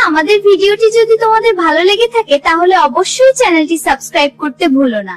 আমাদের ভিডিওটি যদি তোমাদের ভালো লেগে থাকে তাহলে অবশ্যই চ্যানেলটি সাবস্ক্রাইব করতে ভুলো না।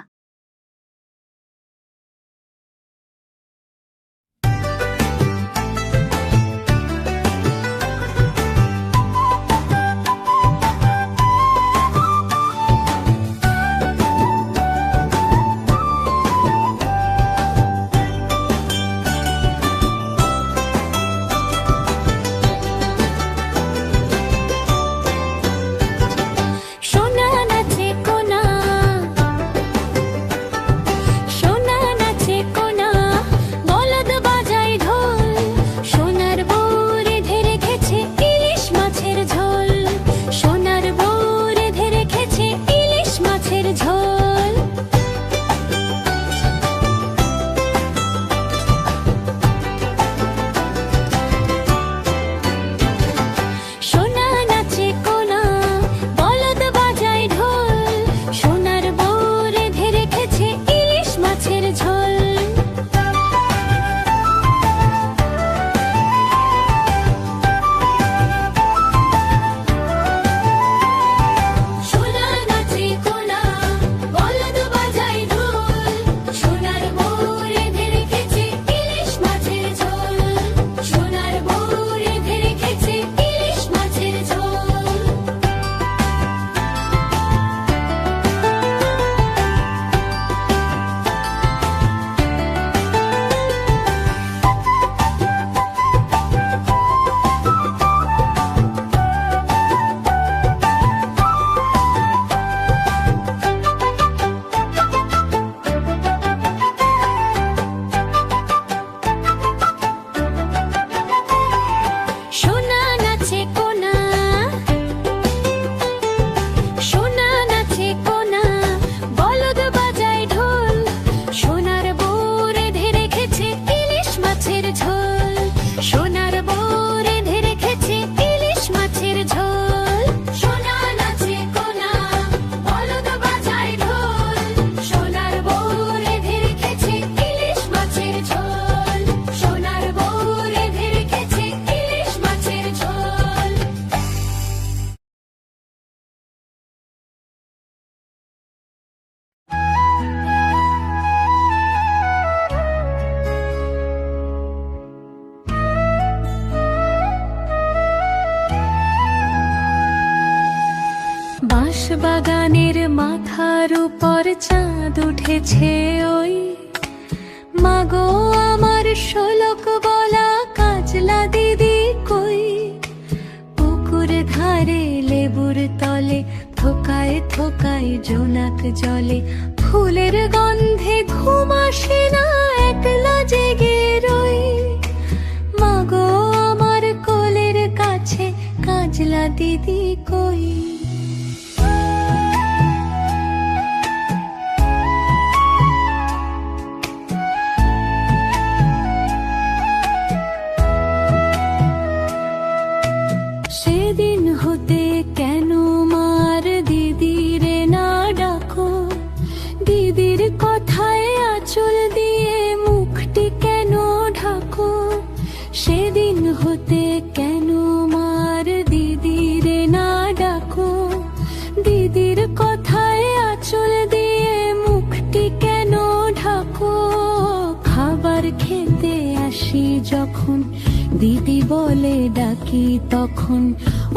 বাগানের মাথার উপর চাঁদ উঠেছে ওই মাগো আমার শোলক বলা কাজলা দিদি কই। পুকুর ধারে লেবুর তলে থোকায় থোকায় জোনাক জলে ফুলের গন্ধে ঘুম আসে না একলা জেগে রই। মাগো আমার কোলের কাছে কাজলা দিদি কই। সেদিন হতে কেন মার দিদিরে না ডাকো, দিদির কথায় আঁচল দিয়ে মুখটি কেন ঢাকো। সেদিন হতে কেন মার দিদিরে না ডাকো, দিদির কথায় আঁচল দিয়ে মুখটি কেন ঢাকো। খাবার খেতে আসি যখন দিদি বলে ডাকি তখন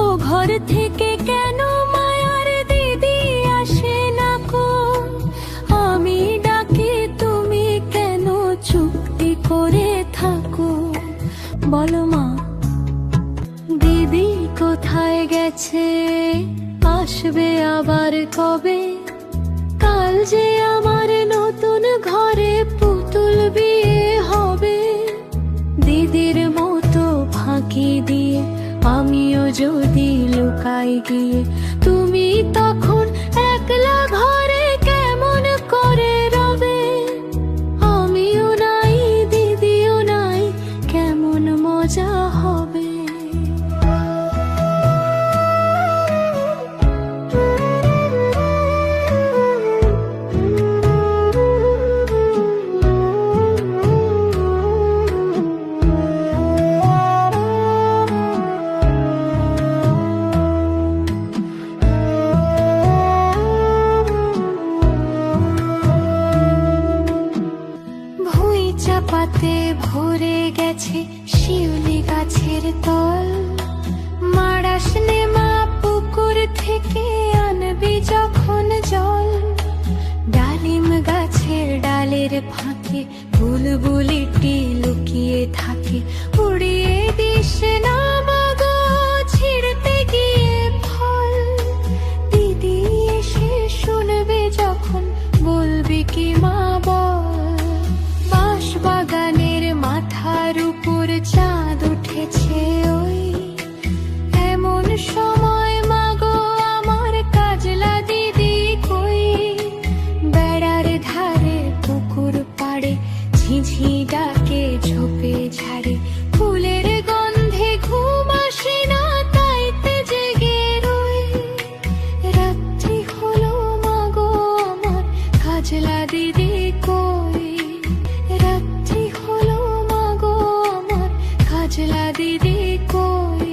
ও ঘর থেকে কেন মায়ার দিদি আসে না কো। আমি ডাকি তুমি কেন চুপটি করে থাকো, বলো মা। দিদি কোথায় গেছে আসবে আবার কবে, কাল যে আমার নতুন ঘরে পুতুল বিয়ে হবে। দিদির মতো ফাঁকি দিয়ে আমিও যদি লুকাই গিয়ে, তুমি তখন একলা ঘরে কেমন করে রবে। আমিও নাই দিদিও নাই, কেমন মজা হবে। আছে শিউলি গাছের তল। মারাস নেমা পুকুর থেকে আনবি যখন জল, ডালিম গাছের ডালের ফাঁকে বুলবুলিটি লুকিয়ে থাকে। উড়িয়ে দিস না মাগো ছিঁড়তে গিয়ে ফল, দিদি এসে শুনবে যখন বলবি কি মা বল। বাঁশ বাগানের মাথার উপর চাঁদ উঠেছে ওই, এমন সময় মাগো আমার কাজলা দিদি কই। বেড়ার ধারে পুকুর পাড়ে ঝিঝি ডাকে ঝোপে ঝাড়ে, ফুলের গন্ধে ঘুম আসে না তাইতে জেগে রই। রাত্রি হলো মাগো আমার কাজলা দিদি কই, রাত্রি হলো মাগো আমার কাজলা দিদি কই।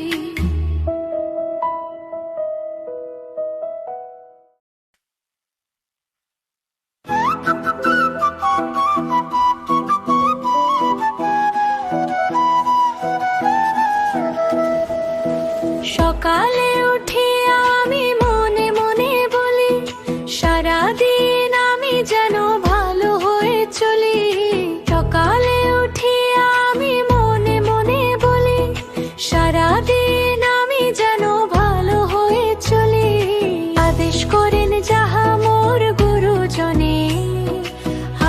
সকালে উঠে আমি মনে মনে বলি, সারাদিন আমি যেন ভালো হয়ে চলি। সকালে উঠে আমি মনে মনে বলি, সারাদিন আমি যেন ভালো হয়ে চলি। আদেশ করেন যাহা মোর গুরুজনে,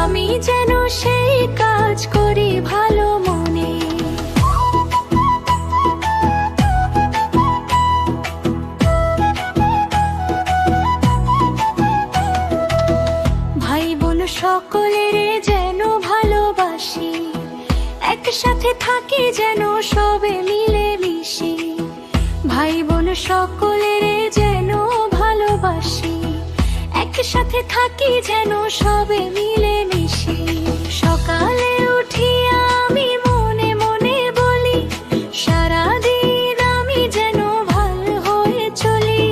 আমি যেন সেই কাজ করি ভালো মনে। ভাই বোন সকলের যেন ভালোবাসি, একসাথে থাকি যেন সবে মিলে মিশি। ভাই বোন সকলের যেন ভালোবাসি, একসাথে থাকি যেন সবে মিলে মিশি। সকালে উঠি আমি মনে মনে বলি, সারাদিন আমি যেন ভালো হয়ে চলি।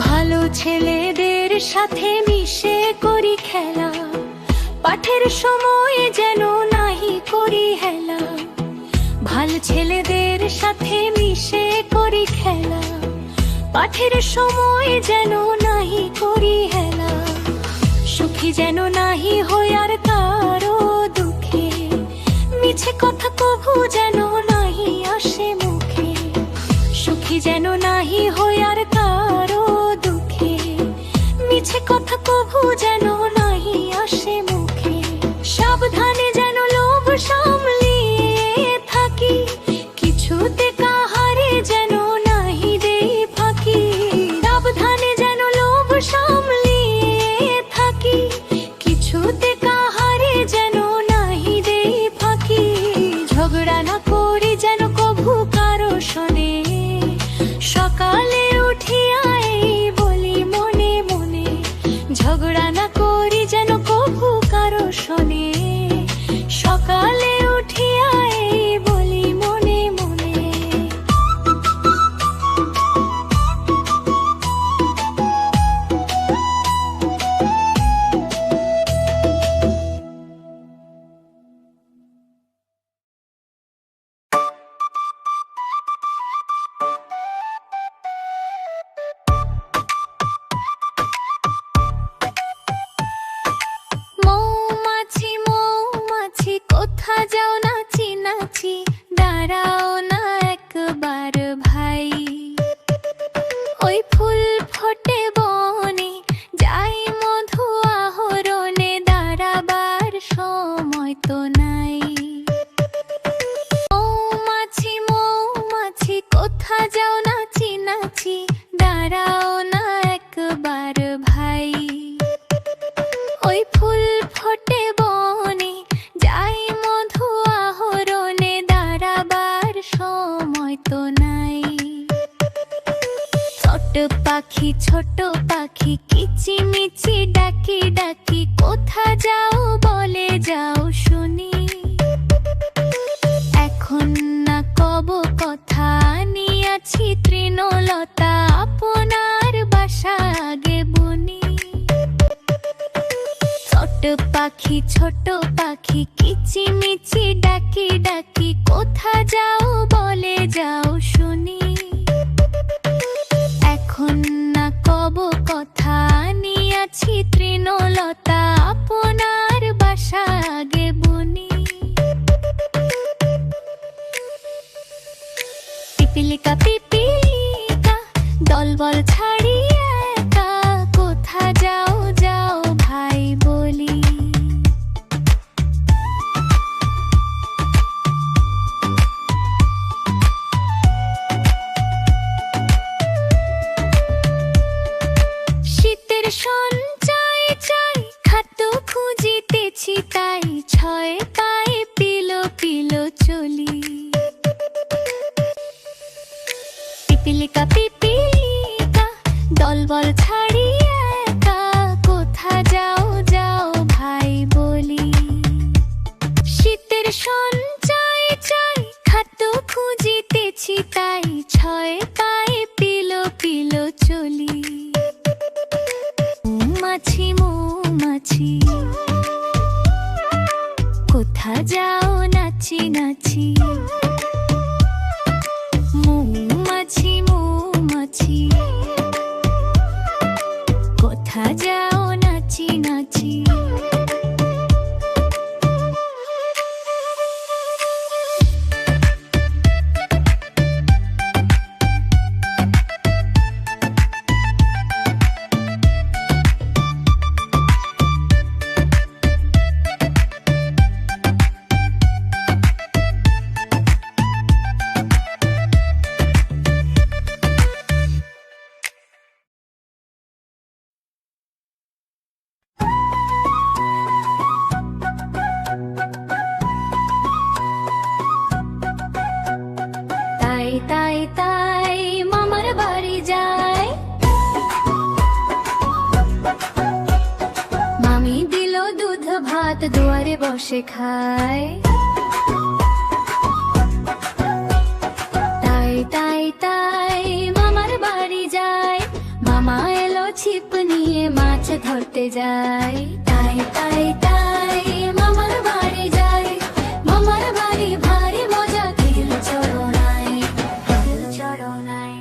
ভালো ছেলেদের সাথে মিশে করি খেলা, পাঠের সময় যেন নাহি করি হেলা। ভালো ছেলেদের সাথে মিশে করি খেলা, পাঠের সময় যেন নাহি করি হেলা। সুখী যেন নাহি হই আর কারো দুঃখে, মিছে কথা কভু যেন নাহি আসে মুখে। সুখী যেন নাহি হই আর কারো দুঃখে, মিছে কথা কভু যেন নাহি আসে মুখে। সাবধানে যেন লোভ সামলিয়ে থাকি, কিছুতে কাহারে যেন নাহি দেই ফাঁকি। সাবধানে যেন লোভ সামলিয়ে থাকি, কিছুতে কাহারে যেন নাহি দেই ফাঁকি। ঝগড়া না করি যেন কভু কারো শোনে, সকালে উঠিয়াই বলি মনে মনে। ঝগড়া না করি যেন কভু কারো শোনে, সকালে উঠিয়াই বলি মনে মনে। মৌমাছি মৌমাছি কোথা যাও নাচি নাচি, দাঁড়াও না একবার ভাই। ওই ফুল ফোটে বনে, যাই মধু আহরণে, দাঁড়াবার সময় তো নাই। মৌমাছি মৌমাছি কোথা যাও নাচি নাচি, দাঁড়াও না একবার ভাই। ওই ফুল ফোটে বনে, যাই মধু আহরণে, দাঁড়াবার সময় তো নাই। ছোট পাখি কিচিমিচি ডাকি ডাকি, কোথা যাও বলে যাও শুনি। এখন না কব কথা আনিয়াছি তৃণলতা, আপনার বাসা ছোট পাখি কিচিমিচি ডাকি ডাকি কোথা যাও বলে যাও শুনি এখন না কব কথা নিয়াছি তৃণলতা আপনার বাসা আগে বুনি পিপিলিকা পিপিলিকা দলবল ছাড়ি একা কোথা যাও যাও ভাই বলি শীতের সঞ্চয় চাই খাদ্য খুঁজিতেছি তাই ছয় পায়ে পিলো পিলো চলি পিপিলিকা পিপিলিকা দলবল ছাড়ি একা কোথা যাও যাও ভাই বলি শীতের সঞ্চয় চাই খাদ্য খুঁজিতেছি তাই ছয় পায়ে পিলো পিলো চলি মৌমাছি মৌমাছি কোথা যাও নাচি নাচি মৌমাছি মৌমাছি কোথা যাও নাচি নাচি তাই তাই তাই মামার বাড়ি যায় মামি দিল দুধ ভাত দুয়ারে বসে খায় তাই তাই তাই মামার বাড়ি যায় মামা এলো ছিপ নিয়ে মাছ ধরতে যায় তাই তাই তাই মামার বাড়ি যায় মামার বাড়ি ভারী মজা কিল চড়নাই কিল চড়নাই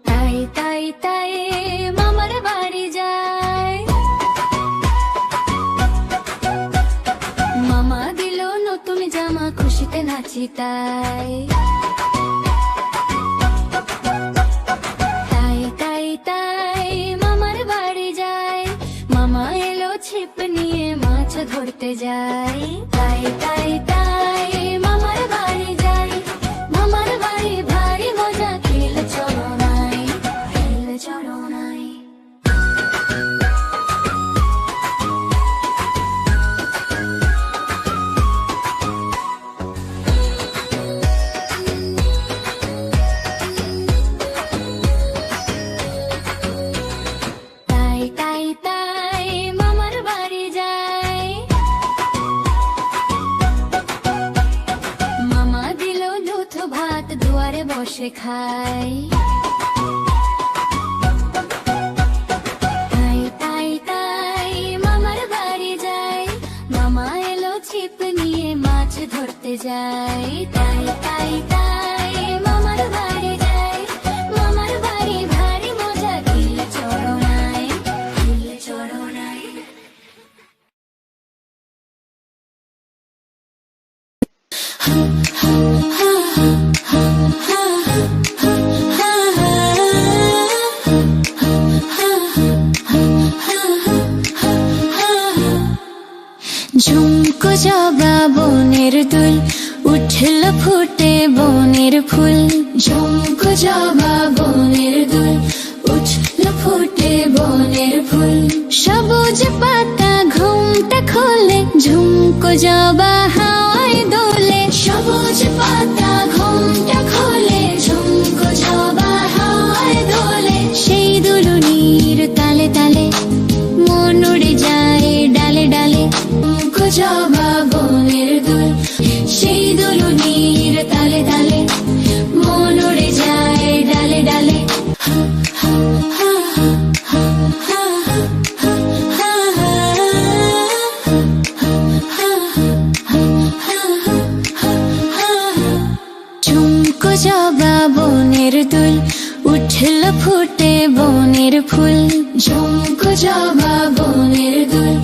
তাই তাই তাই মামার বাড়ি যায় মামা দিল নতুন জামা খুশিতে নাচি তাই তাই তাই তাই মামার বাড়ি যায় মামা এলো ছিপ নিয়ে মাছ ধরতে যায় তাই তাই তাই মামার বাড়ি যায় মামার বাড়ি ভারী মজা কিল চড়নাই কিল চড়নাই তাই তাই তাই মামার বাড়ি যায় মামা দিল দুধ ভাত দুয়ারে বসে খায় তাই তাই তাই মামার বাড়ি যায় মামা এলো ছিপ নিয়ে মাছ ধরতে যায় তাই তাই তাই মামার বাড়ি যায় মামার বাড়ি ভারী মজা কিল চড়নাই কিল চড়নাই ঝুমকো জবা বনের দুল উঠল ফুটে বনের ফুল ঝুমকো জবা বনের দুল উঠল ফুটে বনের ফুল সবুজ পাতা ঘুমটা খোলে ঝুমকো জবা হাওয়ায় দোলে সবুজ পাতা ঘুমটা খোলে ঝুমকো জবা হাওয়ায় দোলে সেই দুলুনির তালে তালে মন উড়ে যায় ডালে ডালে ঝুমকো ফুটে বনের ফুল, ঝুমকো জবা বনের দুল,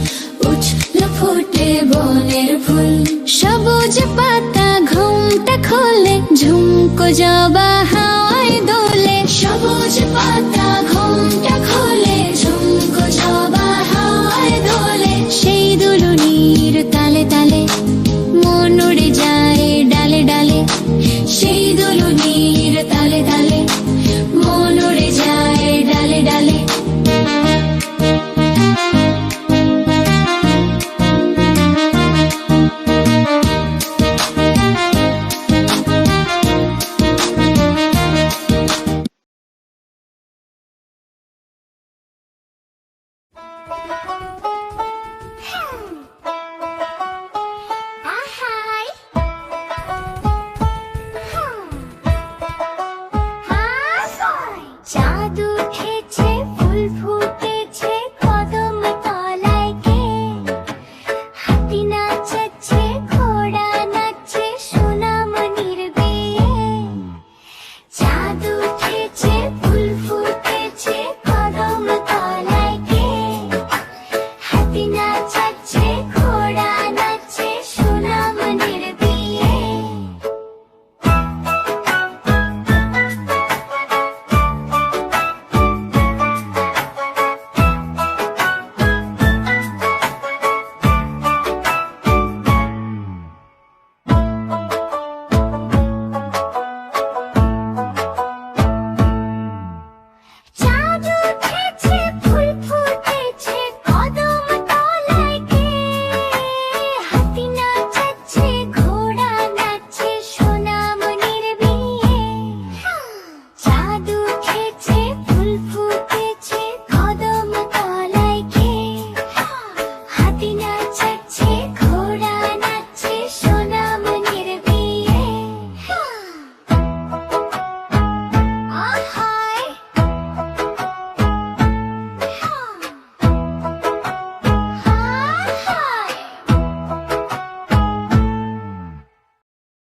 উঠলো ফুটে বনের ফুল। সবুজ পাতা ঘুমটা খোলে, ঝুমকো জবা